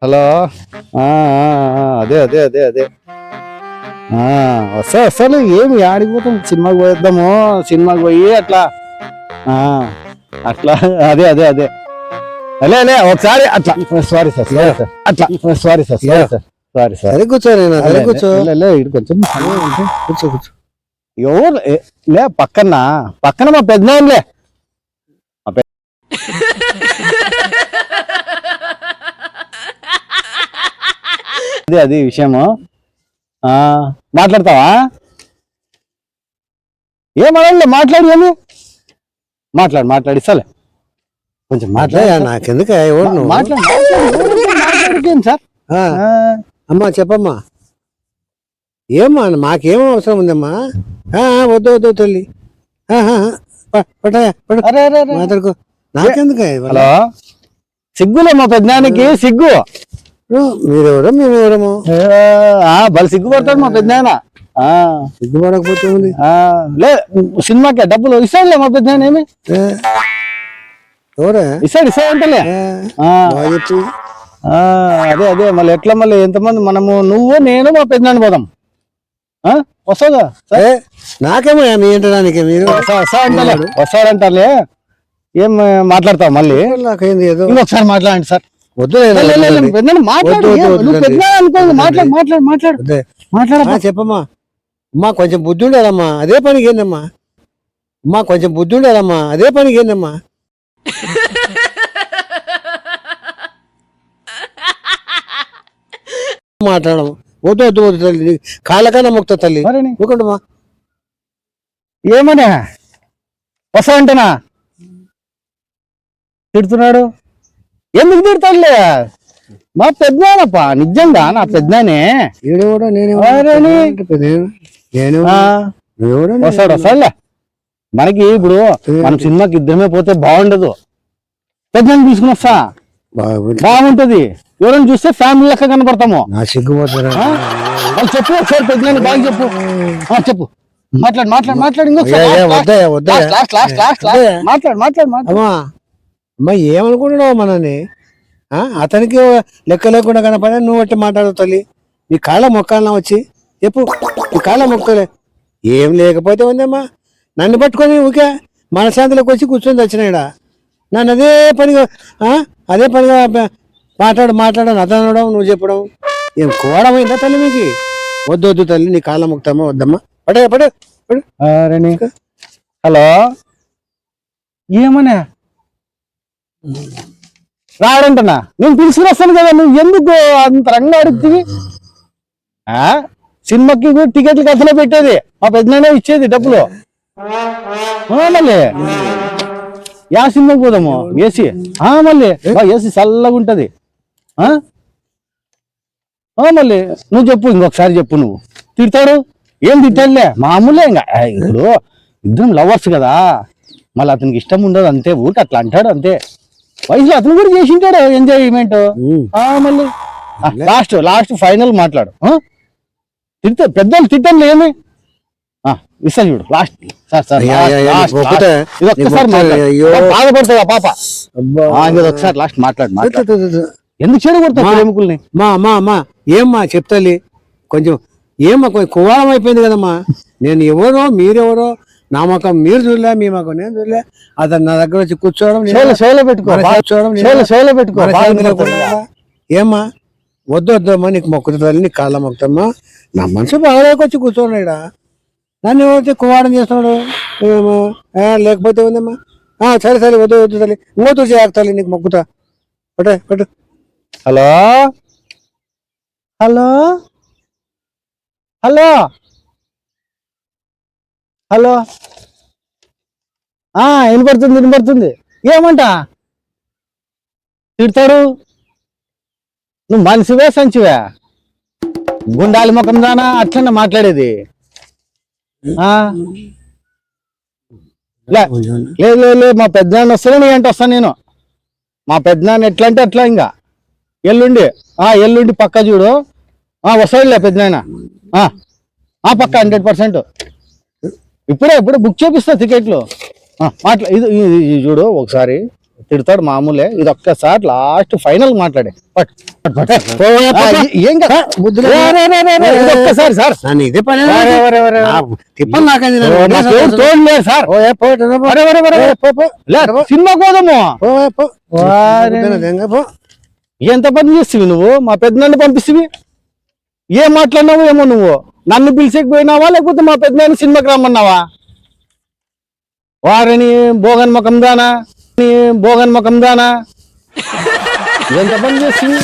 Hello. అదే అదే అదే అదే వస్తా అసలు ఏమి ఆడిపోతాం, సినిమాకి పోయిద్దాము, సినిమాకి పోయి అట్లా అట్లా అదే అదే అదే అలే అలే ఒకసారి అట్లా. సారీ సార్, సారీ సార్, అట్లా sorry sir, sorry sir, sorry sir. అదే కూర్చో, అదే కూర్చో, ఇటు కొంచెం కూర్చో కూర్చో. ఎవరు లే పక్కన పక్కన మా పెద్దనాయనలే. అదే అది విషయము. మాట్లాడతావా? ఏమన్నా మాట్లాడి ఏమి మాట్లాడు మాట్లాడి సలే కొంచెం మాట్లాడా. నాకెందుకు ఎవరు మాట్లాడుకేం సార్. అమ్మా చెప్పమ్మా. ఏమ్మా మాకేమో అవసరం ఉందమ్మా. వద్దు వద్దు తల్లి, మాట్లాడుకో. నాకెందుకు? హలో, సిగ్గులే మా పెద్దనానికి, సిగ్గు. మీరెవరో మేమెవరమో. బలి సిగ్గుపడతాడు మా పెద్దనాయన. సిగ్గుపడకపోతే ఉంది. లే సినిమాకే డబ్బులు ఇస్తాడులే మా పెద్దనాయన. ఏమి ఎవరా ఇస్తాడు అంటలే. చెప్పి అదే అదే మళ్ళీ ఎట్లా, మళ్ళీ ఎంతమంది మనము, నువ్వు నేను మా పెద్దనాన్న పోదాం. వస్తావుగా? నాకేమో మీ ఇంటడానికి మీరు వస్తాడంటారులే. ఏం మాట్లాడతావు మళ్ళీ? ఇంకొకసారి మాట్లాడండి సార్. వద్దు చెప్పమ్మా. అమ్మా కొంచెం బుద్ధి ఉండేదమ్మా, అదే పనికి ఏందమ్మా. అమ్మా కొంచెం బుద్ధి ఉండేదమ్మా, అదే పనికి ఏందమ్మా. మాట్లాడము. వద్దు వద్దు వద్దు తల్లి, కాళ్ళకన్నా మొక్తా తల్లి. ఊరుకోండమ్మా. ఏమన్నా వస్తాడంటనా తిడుతున్నాడు? ఎందుకు తిడతాడులే మా పెద్దనానప్ప, నిజంగా నా పెద్దనానే. వస్తాడు వస్తాడులే. మనకి ఇప్పుడు మనం సినిమాకి ఇద్దరమే పోతే బాగుండదు, పెద్దనాన్ని తీసుకుని వస్తా, బాగుంటది. ఎవరైనా చూస్తే ఫ్యామిలీ లెక్క కనపడతాము. నా సిగ్గుపోతారా? చెప్పు ఒకసారి పెద్దనాన్ని బాగా చెప్పు. చెప్పు, మాట్లాడు మాట్లాడు మాట్లాడు. మాట్లాడు మాట్లాడు. అమ్మా ఏమనుకుంటున్నావు మనని? అతనికి లెక్క లేకుండా కనపడా, నువ్వు బట్టి మాట్లాడవు తల్లి. నీ కాళ్ళ మొక్కాలన్నా వచ్చి చెప్పు. నీ కాళ్ళ మొక్కలే ఏం లేకపోతే ఉందమ్మా. నన్ను పట్టుకొని ఊకే మనశాంతిలోకి వచ్చి కూర్చొని వచ్చినాయిడా. నన్ను అదే పనిగా మాట్లాడు మాట్లాడను అతను అనడం, నువ్వు చెప్పడం ఏం కోడమైందా తల్లి మీకు? వద్దు వద్దు తల్లి, నీ కాళ్ళ మొక్తామా వద్దమ్మా. పడే పడే. హలో, ఏమన్నా రాడంటనా? నేను పిలుచుకుని వస్తాను కదా, నువ్వు ఎందుకు అంత రంగా అడుగుతుంది? సినిమాకి టికెట్లు కథలో పెట్టేది మా పెద్దనే ఇచ్చేది డబ్బులు. మళ్ళీ యా సినిమాకి పోదాము? ఏసీ మళ్ళీ ఏసీ చల్లగా ఉంటది. మళ్ళీ నువ్వు చెప్పు, ఇంకొకసారి చెప్పు. నువ్వు తిడతాడు? ఏం తిట్టాడులే, మామూలే. ఇంకా ఇప్పుడు ఇద్దరం లవర్స్ కదా, మళ్ళీ అతనికి ఇష్టం ఉండదు అంతే, ఊరికి అట్లా అంటాడు అంతే. వయసులో అతను కూడా చేసింటాడు ఎంజాయ్మెంట్. మళ్ళీ లాస్ట్ ఫైనల్ మాట్లాడు. తిడతా పెద్దలు తిట్టాను ఏమి ఇస్తాను చూడు లాస్ట్. బాధపడుతుంది ఆ పాప. ఒకసారి లాస్ట్ మాట్లాడు. ఎందుకు చెడగొడతావు ప్రేమికుల్ని? ఏమ్మా చెప్తాలి కొంచెం. ఏమ్మా కొంచెం కువారం అయిపోయింది కదమ్మా. నేను ఎవరో మీరెవరో, నా మొఖం మీరు చూడలే, మీ మొఖం నేను చూడలే. అతను నా దగ్గర వచ్చి కూర్చోవడం, ఏమ్మా వద్దు వద్దమ్మా, నీకు మొక్కుతుంది, నీకు కాళ్ళ మొక్కుతామ్మా. నా మనసు బాగాలేక వచ్చి కూర్చోన్నాడా. నన్ను ఎవరైతే కువాడం చేస్తున్నాడు లేకపోతే ఉందమ్మా. సరే సరే వద్దు వద్దు తల్లి, ఇంకోతూ చేయాలి, నీకు మొక్కుతా. పట్టే పట్టు. హలో హలో హలో హలో వినపడుతుంది. ఏమంట తిడతాడు? నువ్వు మనిషివే సంచివే? గుండాలి ముఖం దానా అట్లనే మాట్లాడేది? లేదు మా పెద్దనాన్న వస్తాను, నీ అంటే వస్తాను నేను. మా పెద్దనాన్న ఎట్లా అంటే అట్లా. ఇంకా ఎల్లుండి పక్క చూడు. వస్తాడులే పెద్దనాయన, పక్క 100%. ఇప్పుడే బుక్ చేపిస్తా టికెట్లు. ఇది చూడు ఒకసారి తిడతాడు మామూలే, ఇది ఒక్కసారి లాస్ట్ ఫైనల్ మాట్లాడే పట్, పట్, పట్. ఏం కదా బుద్ధులు ఇది ఒక్కసారి సార్ నన్ను ఇదే పని తిప్పలు నాకంది నాకేం తోడలేదు సార్. అరే, అరే, అరే, అరే. లే, సినిమా కోదము ఎంత పని చేస్తావి నువ్వు, మా పెద్దనాన్ని పంపిస్తవి, ఏం మాట్లాడినావు ఏమో నువ్వు, నన్ను పిలిచేకపోయినావా లేకపోతే మా పెద్దనాన్ని సినిమాకి రమ్మన్నావా? వారిని భోగన్ ముఖం దానా, భోగన్ ముఖం దానా, ఎంత పని చేస్తుంది.